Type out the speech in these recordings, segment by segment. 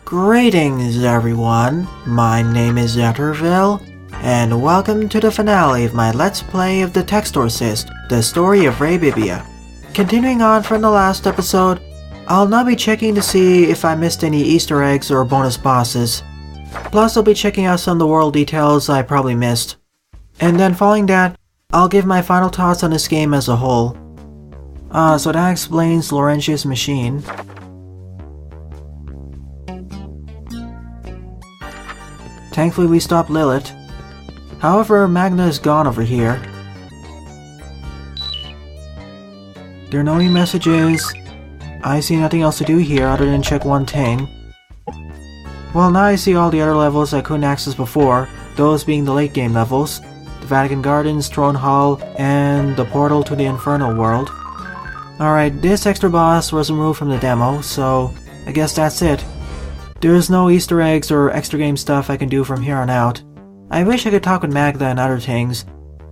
Greetings everyone, my name is Zetterville, and welcome to the finale of my Let's Play of the Textorcist, the Story of Ray Bibbia. Continuing on from the last episode, I'll now be checking to see if I missed any Easter eggs or bonus bosses. Plus I'll be checking out some of the world details I probably missed. And then following that, I'll give my final thoughts on this game as a whole. So that explains Laurentius' machine. Thankfully we stopped Lilith. However, Magna is gone over here. There are no new messages. I see nothing else to do here other than check one thing. Well, now I see all the other levels I couldn't access before, those being the late game levels, the Vatican Gardens, Throne Hall, and the portal to the Infernal World. Alright, this extra boss was removed from the demo, so I guess that's it. There's no Easter eggs or extra game stuff I can do from here on out. I wish I could talk with Magda and other things.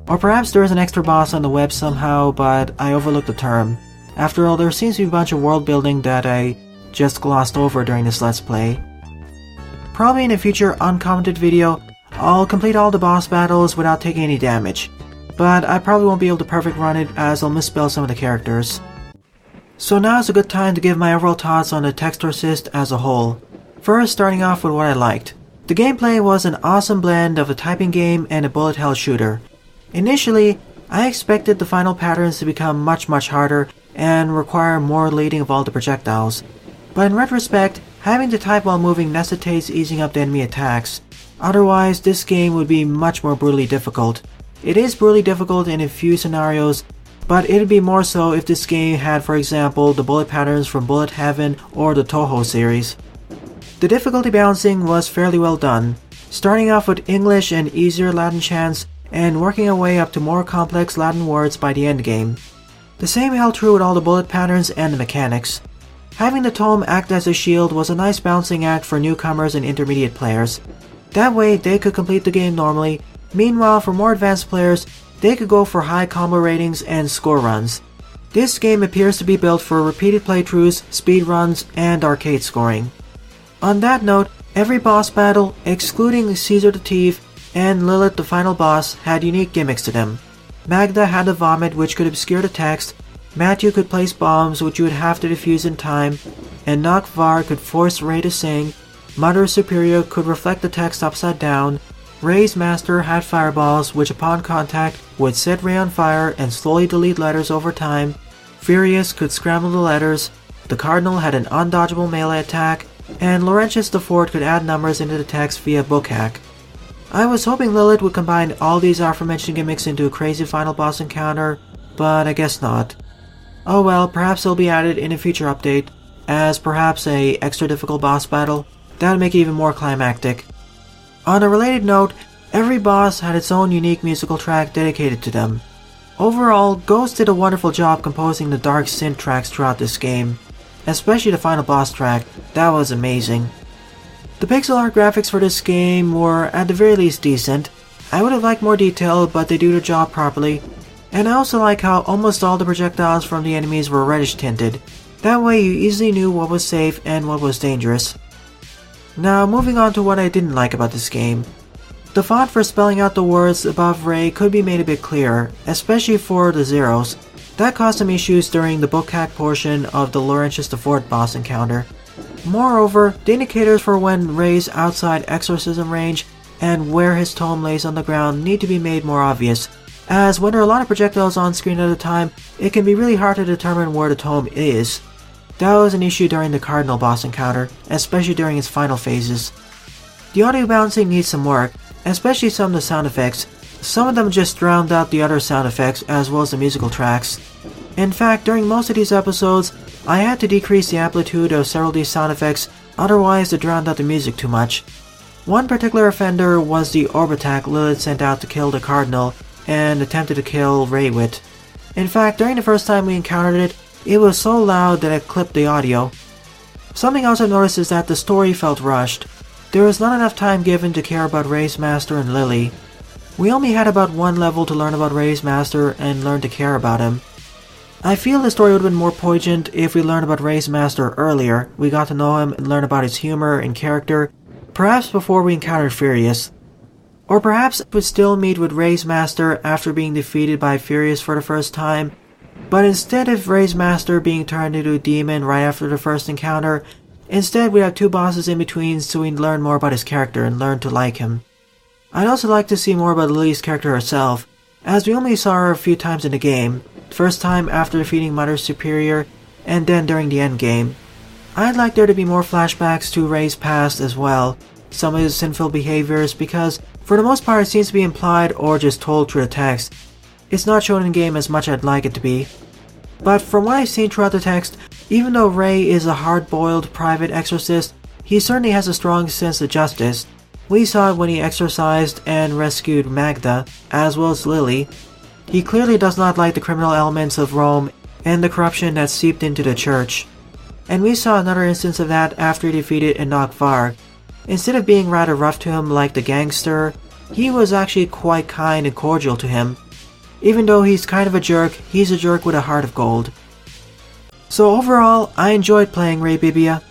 Or perhaps there is an extra boss on the web somehow, but I overlooked the term. After all, there seems to be a bunch of world building that I just glossed over during this Let's Play. Probably in a future uncommented video, I'll complete all the boss battles without taking any damage. But I probably won't be able to perfect run it as I'll misspell some of the characters. So now is a good time to give my overall thoughts on the Textorcist as a whole. First, starting off with what I liked. The gameplay was an awesome blend of a typing game and a bullet hell shooter. Initially, I expected the final patterns to become much harder and require more leading of all the projectiles. But in retrospect, having to type while moving necessitates easing up the enemy attacks. Otherwise, this game would be much more brutally difficult. It is brutally difficult in a few scenarios, but it'd be more so if this game had, for example, the bullet patterns from Bullet Heaven or the Toho series. The difficulty balancing was fairly well done, starting off with English and easier Latin chants, and working our way up to more complex Latin words by the endgame. The same held true with all the bullet patterns and the mechanics. Having the tome act as a shield was a nice balancing act for newcomers and intermediate players. That way they could complete the game normally, meanwhile for more advanced players, they could go for high combo ratings and score runs. This game appears to be built for repeated playthroughs, speedruns, and arcade scoring. On that note, every boss battle, excluding Caesar the Thief and Lilith the final boss, had unique gimmicks to them. Magda had the vomit which could obscure the text, Matthew could place bombs which you would have to defuse in time, and Nakvar could force Ray to sing, Mother Superior could reflect the text upside down, Ray's Master had fireballs which upon contact would set Ray on fire and slowly delete letters over time, Furious could scramble the letters, the Cardinal had an undodgeable melee attack, and Laurentius IV could add numbers into the text via book hack. I was hoping Lilith would combine all these aforementioned gimmicks into a crazy final boss encounter, but I guess not. Oh well, perhaps it'll be added in a future update, as perhaps a extra difficult boss battle. That would make it even more climactic. On a related note, every boss had its own unique musical track dedicated to them. Overall, Ghost did a wonderful job composing the dark synth tracks throughout this game. Especially the final boss track, that was amazing. The pixel art graphics for this game were at the very least decent. I would have liked more detail, but they do their job properly. And I also like how almost all the projectiles from the enemies were reddish tinted. That way you easily knew what was safe and what was dangerous. Now moving on to what I didn't like about this game. The font for spelling out the words above Ray could be made a bit clearer, especially for the zeros. That caused some issues during the book hack portion of the Laurentius IV boss encounter. Moreover, the indicators for when Ray's outside exorcism range and where his tome lays on the ground need to be made more obvious, as when there are a lot of projectiles on screen at a time, it can be really hard to determine where the tome is. That was an issue during the Cardinal boss encounter, especially during its final phases. The audio balancing needs some work, especially some of the sound effects. Some of them just drowned out the other sound effects as well as the musical tracks. In fact, during most of these episodes, I had to decrease the amplitude of several of these sound effects, otherwise it drowned out the music too much. One particular offender was the orb attack Lilith sent out to kill the Cardinal and attempted to kill Ray with. In fact, during the first time we encountered it, it was so loud that it clipped the audio. Something else I've noticed is that the story felt rushed. There was not enough time given to care about Ray's Master and Lily. We only had about one level to learn about Ray's Master and learn to care about him. I feel the story would have been more poignant if we learned about Ray's master earlier. We got to know him and learn about his humor and character, perhaps before we encountered Furious. Or perhaps we'd still meet with Ray's master after being defeated by Furious for the first time, but instead of Ray's master being turned into a demon right after the first encounter, instead we'd have 2 bosses in between so we'd learn more about his character and learn to like him. I'd also like to see more about Lily's character herself, as we only saw her a few times in the game, first time after defeating Mother Superior, and then during the endgame. I'd like there to be more flashbacks to Ray's past as well, some of his sinful behaviors, because for the most part it seems to be implied or just told through the text. It's not shown in game as much as I'd like it to be. But from what I've seen throughout the text, even though Ray is a hard-boiled private exorcist, he certainly has a strong sense of justice. We saw it when he exorcised and rescued Magda, as well as Lily. He clearly does not like the criminal elements of Rome and the corruption that seeped into the church. And we saw another instance of that after he defeated Enoch Varg. Instead of being rather rough to him like the gangster, he was actually quite kind and cordial to him. Even though he's kind of a jerk, he's a jerk with a heart of gold. So overall, I enjoyed playing Ray Bibbia.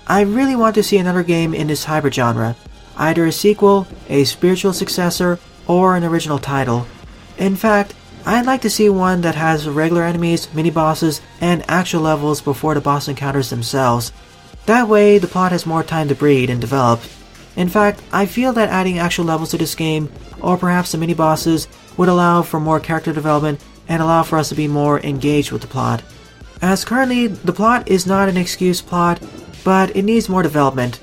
I really want to see another game in this hybrid genre. Either a sequel, a spiritual successor, or an original title. In fact, I'd like to see one that has regular enemies, mini-bosses, and actual levels before the boss encounters themselves. That way, the plot has more time to breed and develop. In fact, I feel that adding actual levels to this game, or perhaps the mini-bosses, would allow for more character development and allow for us to be more engaged with the plot. As currently, the plot is not an excuse plot, but it needs more development.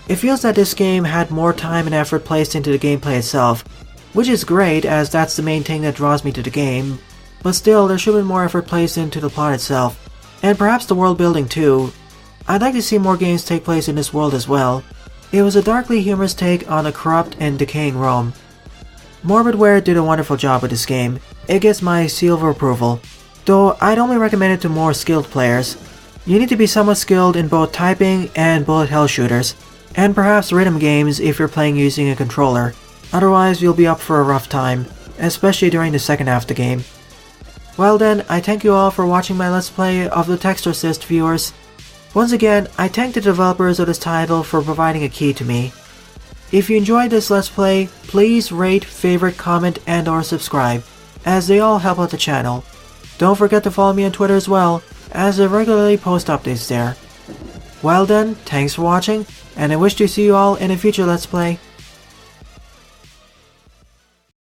It feels that this game had more time and effort placed into the gameplay itself, which is great as that's the main thing that draws me to the game, but still there should be more effort placed into the plot itself, and perhaps the world building too. I'd like to see more games take place in this world as well. It was a darkly humorous take on a corrupt and decaying Rome. Morbidware did a wonderful job with this game. It gets my seal of approval, though I'd only recommend it to more skilled players. You need to be somewhat skilled in both typing and bullet hell shooters, and perhaps rhythm games if you're playing using a controller. Otherwise you'll be up for a rough time, especially during the second half of the game. Well then, I thank you all for watching my Let's Play of the Textorcist viewers. Once again, I thank the developers of this title for providing a key to me. If you enjoyed this Let's Play, please rate, favorite, comment, and or subscribe, as they all help out the channel. Don't forget to follow me on Twitter as well, as I regularly post updates there. Well then, thanks for watching, and I wish to see you all in a future Let's Play.